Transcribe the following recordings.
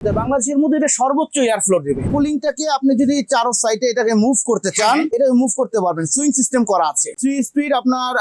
বাংলাদেশের মধ্যে এটা সর্বোচ্চ এয়ার ফ্লো দেবে। কুলিংটাকে আপনি যদি চারো সাইডে এটাকে মুভ করতে চান, এটাকে মুভ করতে পারবেন। সুইং সিস্টেম করা আছে, 3 স্পিড আপনার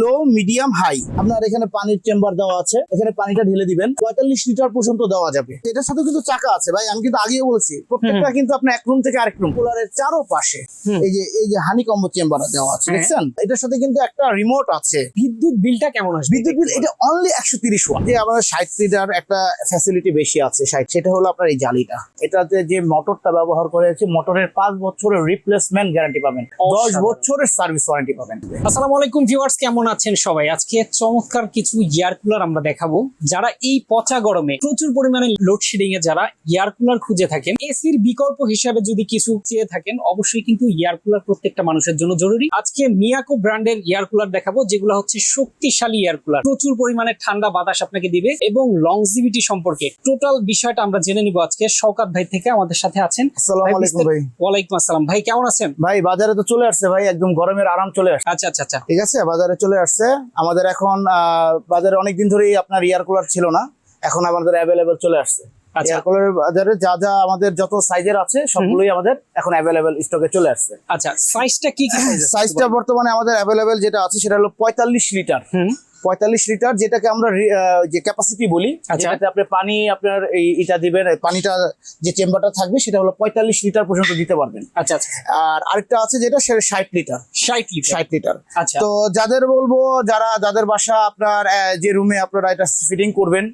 লো, মিডিয়াম, হাই। আপনার এখানে পানির চেম্বার দেওয়া আছে, এখানে পানিটা ঢেলে দিবেন, 45 লিটার পর্যন্ত দেওয়া যাবে। এটার সাথে কিন্তু চাকা আছে ভাই, আমি কিন্তু আগেও বলেছি প্রত্যেকটা কিন্তু আপনার এক রুম থেকে আরেক রুম। কুলারের চারো পাশে এই যে হানি কম্বো চেম্বার দেওয়া আছে, দেখছেন? এটার সাথে কিন্তু একটা রিমোট আছে। বিদ্যুৎ বিলটা কেমন আসবে? বিদ্যুৎ বিল এটা অনলি 130 ওয়াট। যে আমাদের 60 লিটার একটা ফ্যাসিলিটি বেশি আছে, সেটা হলো আপনার এই জালিটা। এটাতে যে মোটরটা ব্যবহার করেছে, মোটরের 5 বছরের রিপ্লেসমেন্ট গ্যারান্টি পাবেন, 10 বছরের সার্ভিস ওয়ারেন্টি পাবেন। আসসালামু আলাইকুম ভিউয়ার্স, কেমন আছেন সবাই? আজকে চমৎকার কিছু এয়ার কুলার আমরা দেখাবো। যারা এই পচা গরমে প্রচুর পরিমাণে লোডশেডিং এ যারা এয়ার কুলার খুঁজে থাকেন, এসির বিকল্প হিসাবে যদি কিছু চেয়ে থাকেন, অবশ্যই কিন্তু এয়ার কুলার প্রত্যেকটা মানুষের জন্য জরুরি। আজকে মিয়াকো ব্র্যান্ডের এয়ার কুলার দেখাবো, যেগুলো হচ্ছে শক্তিশালী এয়ার কুলার, প্রচুর পরিমাণে ঠান্ডা বাতাস আপনাকে দিবে এবং লংজিভিটি সম্পর্কে টোটাল বিষয়টা আমরা জেনে নিব আজকে শওকত ভাই থেকে। আমাদের সাথে আছেন। আসসালামু আলাইকুম ভাই। ওয়ালাইকুম আসসালাম ভাই, কেমন আছেন? ভাই বাজারে তো চলে আসছে ভাই, একদম গরমের আরাম চলে আসছে। আচ্ছা আচ্ছা আচ্ছা, ঠিক আছে, বাজারে চলে আসছে আমাদের এখন। বাজারে অনেকদিন ধরেই আপনার এয়ার কুলার ছিল না, এখন আমাদের অ্যাভেলেবেল চলে আসছে। এয়ার কুলারের বাজারে যা যা আমাদের যত সাইজের আছে সবগুলোই আমাদের এখন অ্যাভেলেবেল স্টকে চলে আসছে। আচ্ছা, সাইজটা কি কি? সাইজটা বর্তমানে আমাদের অ্যাভেলেবেল যেটা আছে সেটা হলো 45 লিটার। 45 লিটার, যেটাকে আমরা যে ক্যাপাসিটি বলি, যেটাতে আপনি পানি আপনার এটা দিবেন, পানিটা যে চেম্বারটা থাকবে সেটা হলো 45 লিটার পর্যন্ত দিতে পারবেন। আচ্ছা আচ্ছা। আর আরেকটা আছে যেটা 60 লিটার। 60 লিটার। আচ্ছা, তো যাদের বলবো, যাদের বাসা আপনার যে রুমে আপনারা এটা ফিটিং করবেন,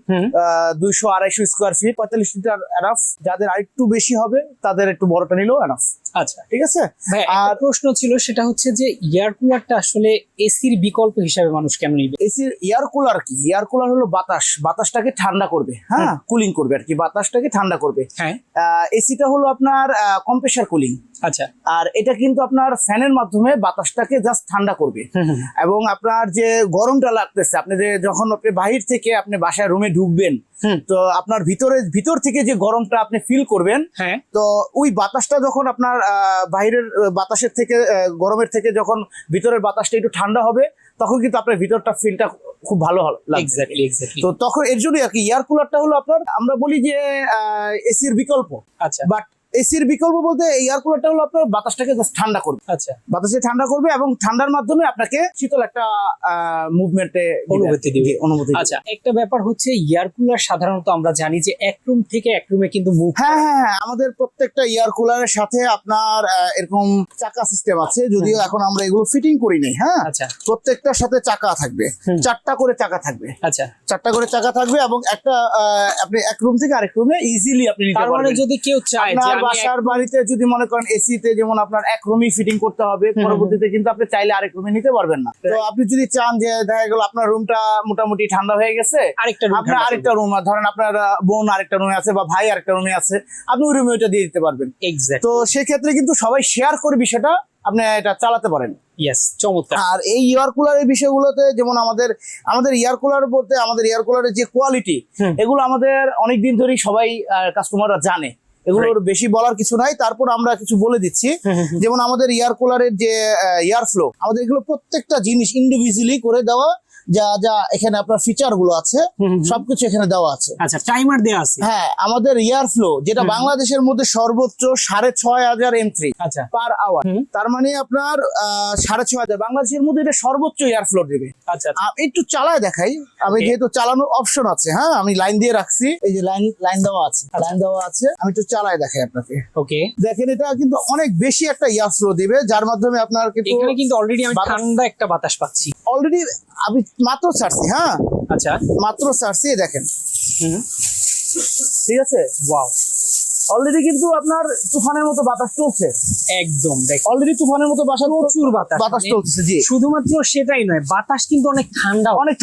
200-250 স্কোয়ার ফিট, 45 লিটার এনাফ। যাদের আরেকটু বেশি হবে তাদের একটু বড়টা নিলেও এনাফ। আচ্ছা ঠিক আছে। আর প্রশ্ন ছিল, সেটা হচ্ছে যে এয়ার কুলারটা আসলে এসির বিকল্প হিসাবে মানুষ কেন নিবে? এসির এয়ার কুলার কি? এয়ার কুলার হলো বাতাসটাকে ঠান্ডা করবে, হ্যাঁ, কুলিং করবে আর কি, বাতাসটাকে ঠান্ডা করবে। হ্যাঁ, এসিটা হলো আপনার কম্প্রেসার কুলিং। আচ্ছা। আর এটা কিন্তু আপনার ফ্যানের মাধ্যমে বাতাসটাকে জাস্ট ঠান্ডা করবে। এবং আপনার যে গরমটা লাগতেছে, আপনি যে যখন আপনি বাহির থেকে আপনি বাসায় রুমে ঢুকবেন, তো আপনার ভিতর থেকে যে গরমটা আপনি ফিল করবেন, তো ওই বাতাসটা যখন আপনার বাইরের বাতাসের থেকে, গরমের থেকে যখন ভিতরের বাতাসটা একটু ঠান্ডা হবে, তখন কিন্তু আপনার ভিতরটা ফিলটা খুব ভালো লাগবে। এক্স্যাক্টলি। তো তখন এর জন্যই আর কি এয়ার কুলারটা হলো আপনার, আমরা বলি যে এসির বিকল্প। আচ্ছা, বাট এসির বিকল্প বলতে এয়ার কুলারটা হলো আপনার বাতাসটাকে জাস্ট ঠান্ডা করবে। আচ্ছা, বাতাসে ঠান্ডা করবে এবং ঠান্ডার মাধ্যমে আপনাকে শীতল একটা মুভমেন্টে অনুভূতি দিবে। আচ্ছা, একটা ব্যাপার হচ্ছে এয়ার কুলার সাধারণত আমরা জানি যে এক রুম থেকে এক রুমে কিন্তু মুভ। হ্যাঁ, আমাদের প্রত্যেকটা এয়ার কুলারের সাথে আপনার এরকম চাকা সিস্টেম আছে, যদিও এখন আমরা এগুলো ফিটিং করি নাই। হ্যাঁ, আচ্ছা, প্রত্যেকটার সাথে চাকা থাকবে, 4টা করে চাকা থাকবে। আচ্ছা, 4টা করে চাকা থাকবে এবং একটা আপনি এক রুম থেকে আরেক রুমে ইজিলি আপনি নিতে পারবেন। তার মানে যদি কেউ চায় যে বাসার বাড়িতে যদি মনে করেন এসিতে যেমন আপনার এক রুমই ফিটিং করতে হবে, পরবর্তীতে কিন্তু আপনি চাইলে আরেক রুমে নিতে পারবেন না। তো আপনি যদি চান যে দেখা গেল আপনার রুমটা মোটামুটি ঠান্ডা হয়ে গেছে, আপনার আরেকটা রুম, ধরেন আপনার বোন আরেকটা রুমে আছে বা ভাই আরেকটা রুমে আছে, আপনি ওই রুমে ওইটা দিয়ে দিতে পারবেন। তো সেক্ষেত্রে কিন্তু সবাই শেয়ার করে বিষয়টা আপনি এটা চালাতে পারেন। চমৎকার। আর এই এয়ার কুলারের বিষয়গুলোতে যেমন আমাদের এয়ার কুলার বলতে, আমাদের এয়ার কুলারের যে কোয়ালিটি, এগুলো আমাদের অনেকদিন ধরেই সবাই কাস্টমাররা জানে, এগুলোর বেশি বলার কিছু নাই। তারপর আমরা কিছু বলে দিচ্ছি, যেমন আমাদের এয়ার কুলারের যে এয়ার ফ্লো, আমাদের এগুলো প্রত্যেকটা জিনিস ইন্ডিভিজুয়ালি করে দেওয়া, যা এখানে আপনার ফিচার গুলো আছে সবকিছু এখানে দেওয়া আছে। আচ্ছা, টাইমার দেওয়া আছে। হ্যাঁ, আমাদের এয়ার ফ্লো যেটা বাংলাদেশের মধ্যে সর্বোচ্চ 6500 M3 পার আওয়ার, তার মানে আপনার 6500, বাংলাদেশের মধ্যে এটা সর্বোচ্চ এয়ার ফ্লো দেবে। আচ্ছা, একটু চালায় দেখাই আমি, যেহেতু চালানোর অপশন আছে। হ্যাঁ, আমি লাইন দিয়ে রাখছি, এই যে লাইন দেওয়া আছে, আমি একটু চালায় দেখাই আপনাকে। ওকে, দেখেন এটা কিন্তু অনেক বেশি একটা এয়ার ফ্লো দিবে, যার মাধ্যমে আপনার কিন্তু অলরেডি আমি ঠান্ডা একটা বাতাস পাচ্ছি। অলরেডি আমি মাত্র ছাড়ছি। হ্যাঁ, আচ্ছা, মাত্র ছাড়ছি, দেখেন। ঠিক আছে, ওয়াও, অলরেডি কিন্তু আপনার তুফানের মতো বাতাস চলছে। একদম অলরেডি তুফানের মতো প্রচুর বাতাস চলছে। জি, শুধুমাত্র সেটাই নয়, বাতাস কিন্তু অনেক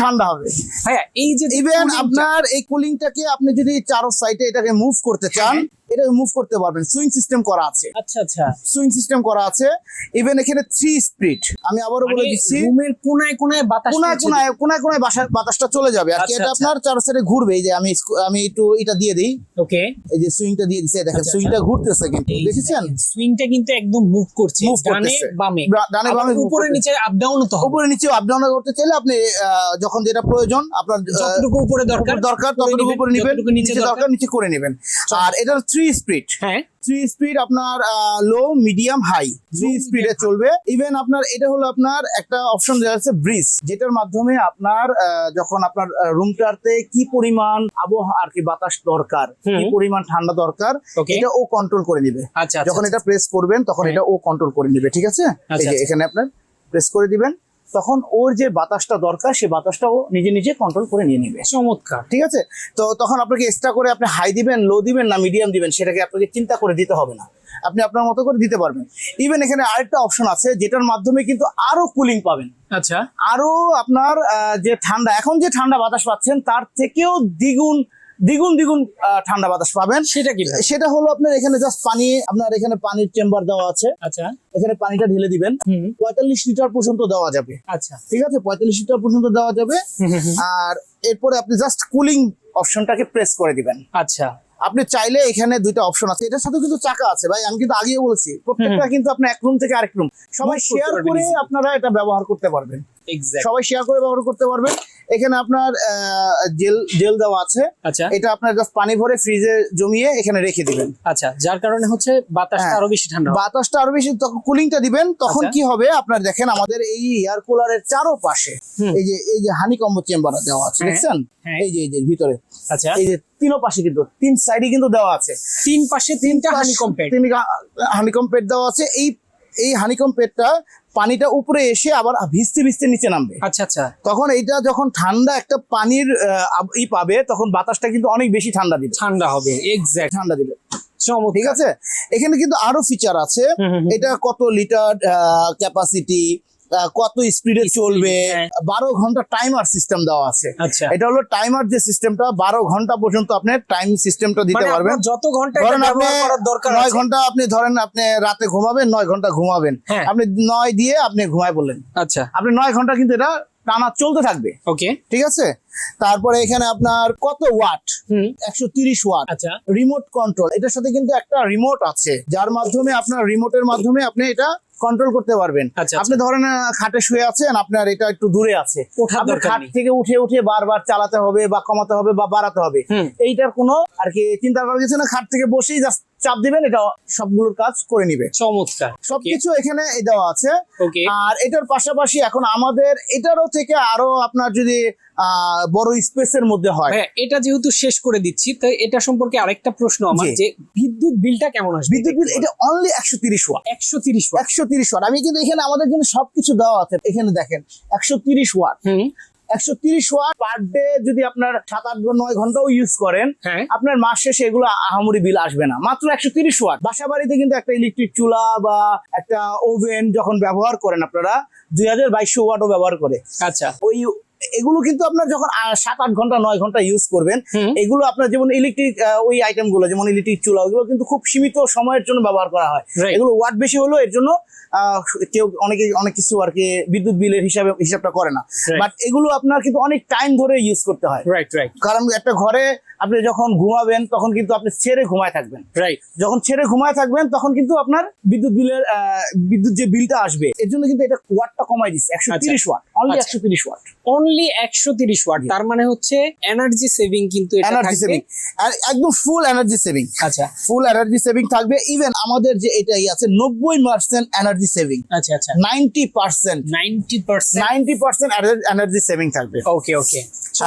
ঠান্ডা হবে। হ্যাঁ, এই যে ইভেন আপনার এই কুলিংটাকে আপনি যদি চারো সাইডে এটাকে মুভ করতে চান, এটা মুভ করতে পারবেন, সুইং সিস্টেম করা আছে। আচ্ছা আচ্ছা, সুইং সিস্টেম করা আছে। ইভেন এখানে 3 স্পিড, আমি আবারও বলে দিচ্ছি, রুমের কোনায় কোনায় বাতাস কোনায় বাতাসটা চলে যাবে আর কি। আচ্ছা, এটা আপনার চার সাইডে ঘুরবে। এই যে আমি একটু এটা দিয়ে দিই, ওকে, এই যে সুইংটা দিয়ে দিচ্ছে, দেখেন আচ্ছা, সুইংটা ঘুরতেছে কিন্তু, দেখেছেন সুইংটা কিন্তু একদম মুভ করছে, Move ডানে করতেছে। বামে, ডানে বামে move উপরে করতেছে। নিচে আপ ডাউন তো হবে। উপরে নিচে আপ ডাউন করতে চাইলে আপনি যখন যেটা প্রয়োজন আপনার যতটুকু উপরে দরকার ততটুকু উপরে নেবেন, যতটুকু নিচে নিচে দরকার নিচে করে নেবেন। আর এটা 3 স্পিড, হ্যাঁ 3 স্পিড আপনার লো মিডিয়াম হাই 3 স্পিডে চলবে। ইভেন আপনার এটা হলো আপনার একটা অপশন দেওয়া আছে ব্রিজ, যেটার মাধ্যমে আপনার যখন আপনার রুমটাতে কি পরিমাণ আবহাওয়া আর কি বাতাস দরকার, কি পরিমাণ ঠান্ডা দরকার, Okay. এটা ও কন্ট্রোল করে নেবে। আচ্ছা যখন এটা প্রেস করবেন তখন হ্যাঁ। এটা ও কন্ট্রোল করে নেবে, ঠিক আছে? এই আচ্ছা, যে আচ্ছা। এখানে আপনার প্রেস করে দিবেন, তখন ওর যে বাতাসটা দরকার সেই বাতাসটা ও নিজে নিজে কন্ট্রোল করে নিয়ে নেবে। চমৎকার। ঠিক আছে? তো তখন আপনাকে এক্সট্রা করে আপনি হাই দিবেন, লো দিবেন না মিডিয়াম দিবেন, সেটাকে আপনাকে চিন্তা করে দিতে হবে না, আপনি আপনার মতো করে দিতে পারবেন। ইভেন এখানে আরেকটা অপশন আছে যেটার মাধ্যমে কিন্তু আরো কুলিং পাবেন, আচ্ছা, আরো আপনার যে ঠান্ডা, এখন যে ঠান্ডা বাতাস পাচ্ছেন তার থেকেও দ্বিগুণ ঠান্ডা বাতাস পাবেন। সেটা কি? সেটা হলো আপনার এখানে জাস্ট পানি, আপনার এখানে পানির চেম্বার দেওয়া আছে, আচ্ছা, এখানে পানিটা ঢেলে দিবেন, 45 লিটার পর্যন্ত দেওয়া যাবে। আচ্ছা, ঠিক আছে, 45 লিটার পর্যন্ত দেওয়া যাবে। আর এরপরে আপনি জাস্ট কুলিং অপশনটাকে প্রেস করে দিবেন। আচ্ছা, আপনি চাইলে এখানে দুইটা অপশন আছে, এটার সাথে কিন্তু চাকা আছে ভাই, আমি কিন্তু আগেও বলেছি প্রত্যেকটা কিন্তু আপনি এক রুম থেকে আরেক রুম সবাই Move করতে শেয়ার পারবেন করে easily। আপনারা এটা ব্যবহার করতে পারবেন, এক্স্যাক্ট, সবাই শেয়ার করে ব্যবহার করতে পারবেন। এখানে আপনার জেল দেওয়া আছে, আচ্ছা, এটা আপনার জাস্ট পানি ভরে ফ্রিজে জমিয়ে এখানে রেখে দিবেন। আচ্ছা, যার কারণে হচ্ছে বাতাসটা হ্যাঁ। আরো বেশি ঠান্ডা হবে। বাতাসটা আরো বেশি, তখন কুলিংটা দিবেন, তখন আচ্ছা। কি হবে আপনার দেখেন আমাদের এই এয়ার কুলারের চারোপাশে এই যে হানিকম্ব চেম্বার দেওয়া আছে, হ্যাঁ, দেখছেন? হ্যাঁ। এই যে ভিতরে, আচ্ছা, এই যে তিনও পাশে কিন্তু 3 সাইডে কিন্তু দেওয়া আছে, তিন পাশে তিনটা হানিকম্ব প্যাড। হানিকম্ব পেট দেওয়া আছে। এই হানিকম্ব পেটটা পানিটা উপরে এসে আবার ভিজতে ভিজতে নিচে নামবে। আচ্ছা আচ্ছা, তখন এইটা যখন ঠান্ডা একটা পানির পাবে, তখন বাতাসটা কিন্তু অনেক বেশি ঠান্ডা দিবে, ঠান্ডা হবে, এক্স্যাক্ট, ঠান্ডা দিবে। চমৎকার। ঠিক আছে, এখানে কিন্তু আরো ফিচার আছে। এটা কত লিটার ক্যাপাসিটি, কত স্পিডে চলবে, হ্যাঁ। 12 ঘন্টা টাইমার সিস্টেম দেওয়া আছে। আচ্ছা, এটা হলো টাইমার যে সিস্টেমটা, 12 ঘন্টা পর্যন্ত আপনি টাইম সিস্টেমটা দিতে মানে পারবেন। আপনার যত ঘন্টা ধরেন আপনি ব্যবহার করার দরকার 9 আছে। ঘন্টা আপনি ধরেন আপনি রাতে ঘুমাবেন, 9 ঘন্টা ঘুমাবেন, হ্যাঁ। আপনি 9 দিয়ে আপনি ঘুমায় বললেন, আচ্ছা, আপনি 9 ঘন্টা কিন্তু এটা টানা চলতে থাকবে। ওকে, ঠিক আছে, তারপরে এখানে আপনার কত ওয়াট, 130 ওয়াট আচ্ছা, রিমোট কন্ট্রোল। এটার সাথে কিন্তু একটা রিমোট আছে, যার মাধ্যমে আপনার রিমোটের মাধ্যমে আপনি এটা কন্ট্রোল করতে পারবেন। আচ্ছা, আপনি ধরেন খাটে শুয়ে আছেন, আপনার এটা একটু দূরে আছে, ওঠার আপনি দরকার খাট নেই। থেকে উঠে বারবার চালাতে হবে বা কমাতে হবে বা বাড়াতে হবে, এইটার কোনো আর কি চিন্তা করা কিছু না, খাট থেকে বসেই জাস্ট চাপ দিবেন, এটা সবগুলোর কাজ করে নিবে। চমৎকার, সবকিছু এখানে দেওয়া আছে। ওকে, আর এটার পাশাপাশি এখন আমাদের এটারও থেকে আরো আপনার যদি বড় স্পেসের মধ্যে হয়, হ্যাঁ, এটা যেহেতু শেষ করে দিচ্ছি, তো এটা সম্পর্কে আরেকটা প্রশ্ন আমার, জি। যে বিদ্যুৎ বিলটা কেমন আসবে? বিদ্যুৎ বিল এটা অনলি 130 ওয়াট। 130 ওয়াট। 130 ওয়াট। আমি কিন্তু এখানে আমাদের কিন্তু সবকিছু দেওয়া আছে, এখানে দেখেন 130 ওয়াট। 130 ওয়াট পার ডে যদি আপনার 7-8-9 ঘন্টাও ইউজ করেন, হ্যাঁ, আপনার মাস শেষে এগুলো আহামরি বিল আসবে না। মাত্র 130 ওয়াট। বাসা বাড়িতে কিন্তু একটা ইলেকট্রিক চুলা বা একটা ওভেন যখন ব্যবহার করেন আপনারা 2200 ওয়াটও ব্যবহার করে, আচ্ছা, এগুলো কিন্তু আপনার যখন 7-8 ঘন্টা 9 ঘন্টা ইউজ করবেন, এগুলো আপনার যেমন ইলেকট্রিক ওই আইটেম গুলো যেমন ইলেকট্রিক চুলা, ওগুলো কিন্তু খুব সীমিত সময়ের জন্য ব্যবহার করা হয়। Right. এগুলো ওয়াট বেশি হলো এর জন্য কেউ অনেক কিছু আর কি বিদ্যুৎ বিলের হিসাবটা করে না, Right. বাট এগুলো আপনার কিন্তু অনেক টাইম ধরে ইউজ করতে হয়। রাইট রাইট কারণ একটা ঘরে আপনি যখন ঘুমাবেন তখন কিন্তু আপনি ছেড়ে ঘুমায় থাকবেন, রাইট, যখন ছেড়ে ঘুমায় থাকবেন তখন কিন্তু আপনার বিদ্যুৎ যে বিলটা আসবে, এর জন্য কিন্তু এটা ওয়াটটা কমাই দিচ্ছে 130 ওয়াট, অনলি আচ্ছা। 130 ওয়াট। Only 130 watt. তার মানে হচ্ছে এনার্জি সেভিং কিন্তু এটা এনার্জি থাকবে। সেভিং, আর একদম ফুল এনার্জি সেভিং, আচ্ছা ফুল এনার্জি সেভিং থাকবে। ইভেন আমাদের যে এটাই আছে 90% এনার্জি সেভিং, আচ্ছা আচ্ছা, 90% 90%। এনার্জি সেভিং থাকবে। ওকে ওকে,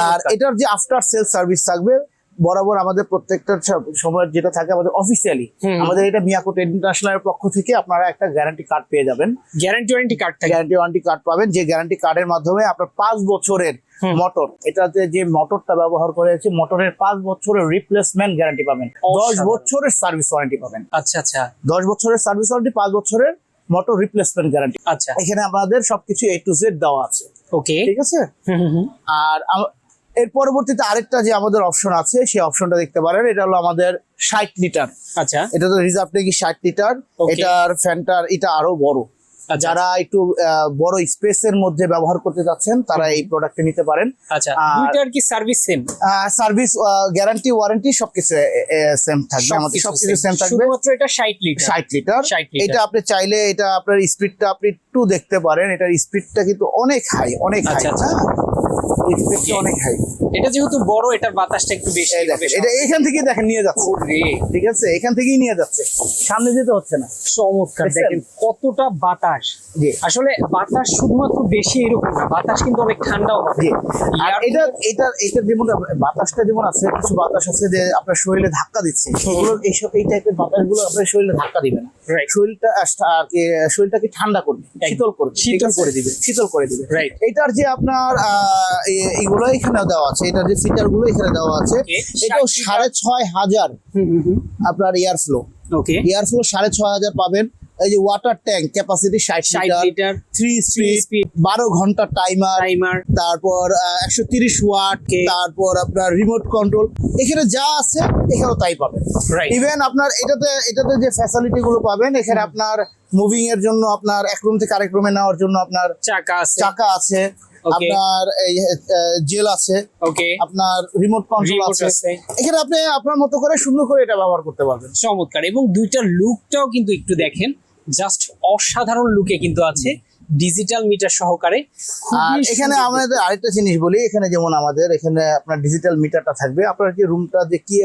আর এটার যে আফটার সেল সার্ভিস থাকবে বরাবর আমাদের প্রত্যেকটা সময় যেটা থাকে আমাদের অফিসিয়ালি, আমাদের এটা মিয়াকোট ইন্টারন্যাশনালের পক্ষ থেকে আপনারা একটা গ্যারান্টি কার্ড পেয়ে যাবেন, গ্যারান্টি ওয়ারেন্টি কার্ড থাকে। গ্যারান্টি ওয়ারেন্টি কার্ড পাবেন, যে গ্যারান্টি কার্ডের মাধ্যমে আপনার 5 বছরের মোটর, এটাতে যে মোটরটা ব্যবহার করেছে মোটরের 5 বছরের রিপ্লেসমেন্ট গ্যারান্টি পাবেন, 10 বছরের সার্ভিস ওয়ারেন্টি পাবেন। আচ্ছা আচ্ছা 10 বছরের সার্ভিস ওয়ারেন্টি, 5 বছরের মোটর রিপ্লেসমেন্ট গ্যারান্টি। আচ্ছা, এখানে আমাদের সবকিছু A to Z দেওয়া আছে, ওকে, ঠিক আছে। আর এর পরবর্তীতে আরেকটা যে আমাদের অপশন আছে সেই অপশনটা দেখতে পারেন, এটা হলো আমাদের 60 লিটার। আচ্ছা এটা তো রিজার্ভ ট্যাঙ্কি 60 লিটার। Okay. এটার ফ্যানটার এটা আরো বড়। আচ্ছা যারা একটু বড় স্পেসের মধ্যে ব্যবহার করতে যাচ্ছেন তারা এই প্রোডাক্টটা নিতে পারেন। আচ্ছা আর- দুইটার কি service same? Service guarantee warranty সবকিছু সেম থাকবে, আমাদের সবকিছু সেম থাকবে। শুধুমাত্র এটা 60 লিটার 60 লিটার। 60 লিটার। এটা আপনি চাইলে এটা আপনার স্পিডটা আপনি একটু দেখতে পারেন, এটার স্পিডটা কিন্তু অনেক হাই, অনেক হাই। আচ্ছা, আচ্ছা। স্পিডটা অনেক হাই। এটা যেহেতু বড় এটার বাতাসটা একটু বেশি এই দেখেন, এটা এখান থেকে দেখেন নিয়ে যাচ্ছে, ওরে ঠিক আছে, এখান থেকেই নিয়ে যাচ্ছে, সামনে যেতে হচ্ছে না। চমৎকার, দেখছেন? দেখেন কতটা বাতাস। জি আসলে বাতাস শুধুমাত্র বেশি এরকম না, বাতাস কিন্তু অনেক ঠান্ডাও হয়। জি। আর Air এটা এটা এটা যেমন বাতাসটা যেমন আছে, কিছু বাতাস আছে যে আপনার শরীরে ধাক্কা দিচ্ছে, এগুলো এই টাইপের বাতাসগুলো আপনার শরীরে ধাক্কা দিবে না, Right. শরীরটা আর কি শরীরটাকে ঠান্ডা করবে, শীতল করবে, শীতল শীতল করে দিবে, শীতল করে দিবে। Right. এটার যে আপনার এগুলো এখানেও দেওয়া আছে, এটার যে ফিচার গুলো এখানে দেওয়া আছে। Okay. এটাও 60 6500 আপনার এয়ার ফ্লো, ওকে এয়ার ফ্লো 6500 পাবেন। এই যে water tank capacity 60 60 litre, litre 3 speed, 12 ঘন্টা টাইমার, টাইমার। তারপর 130 ওয়াট, Okay. তারপর আপনার রিমোট কন্ট্রোল, এখানে যা আছে এখানেও তাই পাবেন। Right. ইভেন আপনার এটাতে যে ফ্যাসিলিটি গুলো পাবেন, এখানে আপনার মুভিং এর জন্য, আপনার এক রুম থেকে আরেক রুমে নেওয়ার জন্য আপনার চাকা আছে। চাকা আছে, Okay. আপনার এই জেল আছে, ওকে আপনার রিমোট কন্ট্রোল Remote আছে। আছে। এখানে আপনি আপনার মতো করে সুন্দর করে এটা ব্যবহার করতে পারবেন। চমৎকার, এবং দুইটার লুকটাও কিন্তু একটু দেখেন, জাস্ট অসাধারণ লুকে কিন্তু আছে, ডিজিটাল মিটার সহকারে। খুবই আর এখানে সুন্দর আমাদের আরেকটা জিনিস বলি, এখানে যেমন আমাদের এখানে আপনার ডিজিটাল মিটারটা থাকবে, আপনার যে রুমটা যে কি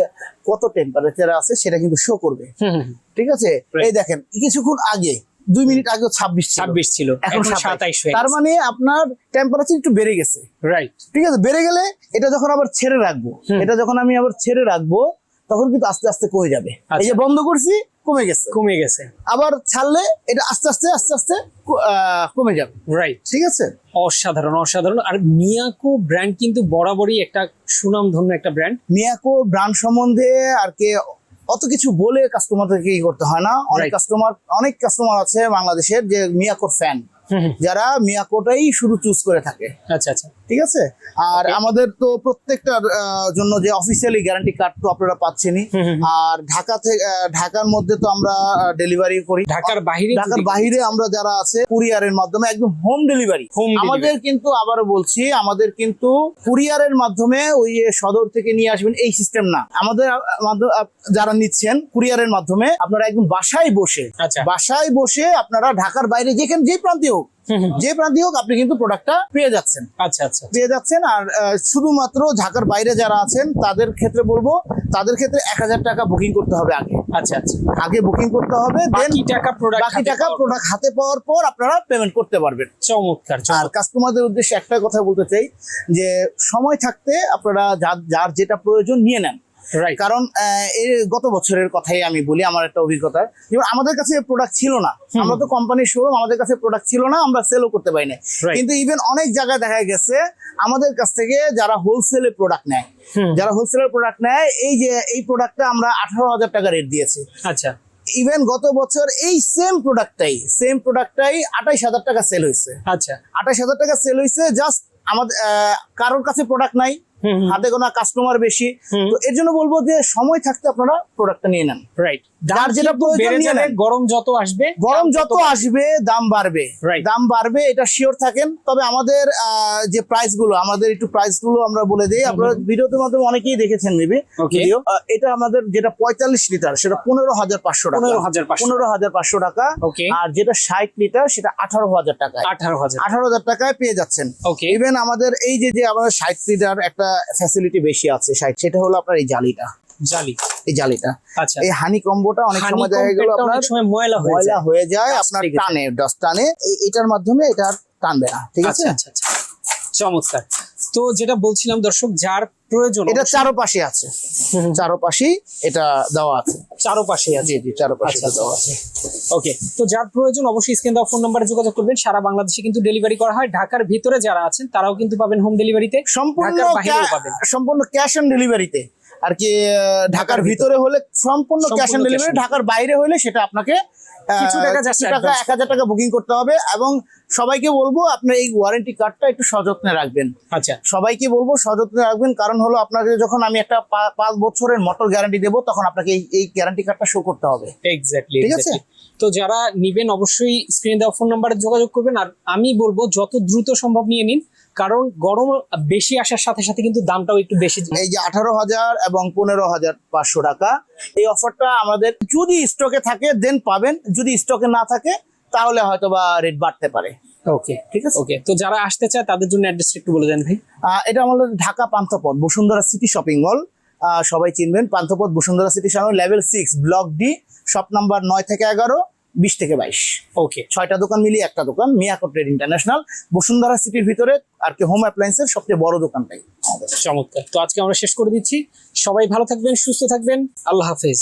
কত টেম্পারেচার আছে সেটা কিন্তু শো করবে, হুম, হুম, হুম। ঠিক আছে। Right. এই দেখেন কিছুক্ষণ আগে 2 মিনিট আগে 26 ছিল, 26 ছিল, এখন এখন 27 27 হয়ে তার মানে আপনার টেম্পারেচার একটু বেড়ে গেছে, রাইট। ঠিক আছে। বেড়ে গেলে এটা যখন আবার ছেড়ে রাখবো, এটা যখন আমি আবার ছেড়ে রাখবো তখন কিন্তু আস্তে আস্তে কমে যাবে। এই যে আচ্ছা। বন্ধ করছি কমে গেছে, কমে গেছে, আবার ছাড়লে এটা আস্তে আস্তে আস্তে আস্তে কমে যাবে, রাইট। ঠিক আছে। অসাধারণ অসাধারণ। আর মিয়াকো ব্র্যান্ড কিন্তু বরাবরই একটা সুনামধন্য একটা ব্র্যান্ড। মিয়াকো ব্র্যান্ড সম্বন্ধে আর কি অত কিছু বলে কাস্টমারদেরকে কি করতে হয় না। অনেক Right. কাস্টমার আছে বাংলাদেশের যে মিয়াকোর ফ্যান, যারা মিয়াকোটাই শুধু চুজ করে থাকে, আচ্ছা আচ্ছা ঠিক আছে। আর Okay. আমাদের তো প্রত্যেকটার জন্য যে অফিসিয়ালি গ্যারান্টি কার্ড তো আপনারা পাচ্ছেনই। আর ঢাকা থেকে ঢাকার মধ্যে তো আমরা ডেলিভারি করি, ঢাকার বাইরে ঢাকার বাইরে আমরা যারা আছে কুরিয়ারের মাধ্যমে একদম হোম ডেলিভারি। Home delivery। আমাদের কিন্তু আবারও বলছি, আমাদের কিন্তু কুরিয়ারের মাধ্যমে ওই যে সদর থেকে নিয়ে আসবেন এই সিস্টেম না। আমাদের যারা নিচ্ছেন কুরিয়ারের মাধ্যমে, আপনারা একদম বাসায় বসে, আচ্ছা। বাসায় বসে আপনারা ঢাকার বাইরে যেখানে যে প্রান্তে হোক, যে প্রান্তে হোক আপনি কিন্তু প্রোডাক্টটা পেয়ে যাচ্ছেন, আচ্ছা আচ্ছা পেয়ে যাচ্ছেন। আর শুধুমাত্র ঢাকার বাইরে যারা আছেন তাদের ক্ষেত্রে বলবো, তাদের ক্ষেত্রে 1000 টাকা বুকিং করতে হবে আগে, আচ্ছা আচ্ছা। আগে বুকিং করতে হবে, দেন বাকি টাকা প্রোডাক্ট বাকি টাকা প্রোডাক্ট হাতে পাওয়ার পর আপনারা পেমেন্ট করতে পারবেন। চমৎকার আর চমৎকার। কাস্টমারদের উদ্দেশ্যে একটা কথা বলতে চাই যে সময় থাকতে আপনারা যার যেটা প্রয়োজন নিয়ে নেন। রাইট। কারণ এই গত বছরের কথাই আমি বলি, আমার একটা অভিজ্ঞতা, যেমন আমাদের কাছে প্রোডাক্ট ছিল না, আমরা তো কোম্পানির শোরুম, আমাদের কাছে প্রোডাক্ট ছিল না, আমরা সেলও করতে পারি না। Right. কিন্তু ইভেন অনেক জায়গায় দেখা গেছে আমাদের কাছ থেকে যারা হোলসেলে প্রোডাক্ট নেয়, যারা হোলসেলের প্রোডাক্ট নেয়, এই যে এই প্রোডাক্টটা আমরা 18,000 টাকা রেট দিয়েছি। আচ্ছা ইভেন গত বছর এই সেম প্রোডাক্টটাই 28,000 টাকা সেল হয়েছে। আচ্ছা। 28,000 টাকা সেল হয়েছে, জাস্ট আমাদের কারোর কাছে প্রোডাক্ট নাই, হাতে গোনা কাস্টমার বেশি। তো এর জন্য বলবো যে সময় থাকতে আপনারা প্রোডাক্টটা নিয়ে নেন। রাইট। যার যেটা প্রয়োজন নিয়ে নেন। গরম যত আসবে, গরম যত আসবে দাম বাড়বে, Right. দাম বাড়বে, এটা শিওর থাকেন। তবে আমাদের যে প্রাইস গুলো, আমাদের একটু প্রাইস গুলো আমরা বলে দিই, আপনারা ভিডিওতে মাধ্যমে অনেকেই দেখেছেন মেবি Okay. ভিডিও। এটা আমাদের যেটা 45 লিটার সেটা 15,500 টাকা, 15,500 15,500 টাকা। ওকে। আর যেটা 60 লিটার সেটা 18,000 টাকায়, 18,000। 18,000 টাকায় পেয়ে যাচ্ছেন। ওকে। ইভেন আমাদের এই যে আমাদের 60 লিটার একটা ফ্যাসিলিটি বেশি আছে, 60, সেটা হলো আপনার এই জালিটা, জালি। এই জালিটা, আচ্ছা। এই হানি কম্বোটা অনেক সময় দেখা গেল Honeycomb-টা আপনার অনেক সময় ময়লা হয়ে ময়লা যায়। হয়ে যায়, Dust আপনার লেগে যায়। টানে, ডাস্ট টানে, এটার মাধ্যমে এটা আর টানবে না, ঠিক আছে। আচ্ছা আচ্ছা আচ্ছা। চমৎকার। তো যেটা বলছিলাম দর্শক, যার প্রয়োজন এটা চারপাশে আছে, চারপাশেই এটা দেওয়া আছে, চারপাশে আছে। জি চারপাশে আচ্ছা, দেওয়া আছে। ওকে। তো যার প্রয়োজন অবশ্যই স্ক্রিন দেওয়া ফোন নাম্বারে যোগাযোগ করবেন। সারা বাংলাদেশে কিন্তু ডেলিভারি করা হয়। ঢাকার ভিতরে যারা আছেন তারাও কিন্তু পাবেন হোম ডেলিভারিতে, ঢাকার বাইরেও পাবেন। সম্পূর্ণ ক্যাশ অন ডেলিভারিতে আর কি। ঢাকার ভিতরে হলে সম্পূর্ণ cash on cash on delivery, ঢাকার বাইরে হলে সেটা আপনাকে কিছু টাকা just কিছু টাকা advance 1000 টাকা বুকিং করতে হবে। এবং সবাইকে বলবো আপনার এই ওয়ারেন্টি কার্ডটা একটু সযত্নে রাখবেন। আচ্ছা, সবাইকে বলবো সযত্নে রাখবেন, কারণ হলো আপনাকে যখন আমি একটা 5 বছরের মোটর গ্যারান্টি দেবো, তখন আপনাকে এই গ্যারান্টি কার্ডটা শো করতে হবে। এক্স্যাক্টলি ঠিক আছে? তো যারা নিবেন অবশ্যই স্ক্রিনে দেওয়া ফোন নাম্বারে যোগাযোগ করবেন। আর আমি বলবো যত দ্রুত সম্ভব নিয়ে নিন, কারণ গরম বেশি আসার সাথে সাথে কিন্তু দামটাও একটু বেশি। এই যে 18,000 এবং 15,500 টাকা, এই অফারটা আমাদের যদি স্টকে থাকে দেন পাবেন, যদি স্টকে না থাকে তাহলে হয়তো বা রেট বাড়তে পারে। ওকে, ঠিক আছে? ওকে। তো যারা আসতে চায় তাদের জন্য অ্যাড্রেস একটু বলে দেন ভাই। এটা আমাদের Dhaka Panthapath Bashundhara city shopping mall, সবাই চিনবেন। Panthapath Bashundhara city shopping level 6 block D, shop number 9 থেকে 11, 20 থেকে 22। ওকে, 6টা দোকান মিলিয়ে একটা দোকান, মিয়াকো ট্রেড ইন্টারন্যাশনাল, বসুন্ধরা সিটির ভিতরে আর কি হোম অ্যাপ্লায়েন্সের সবচেয়ে বড় দোকানটাই আমাদের। চমৎকার। তো আজকে আমরা শেষ করে দিচ্ছি। সবাই ভালো থাকবেন, সুস্থ থাকবেন, আল্লাহ হাফেজ।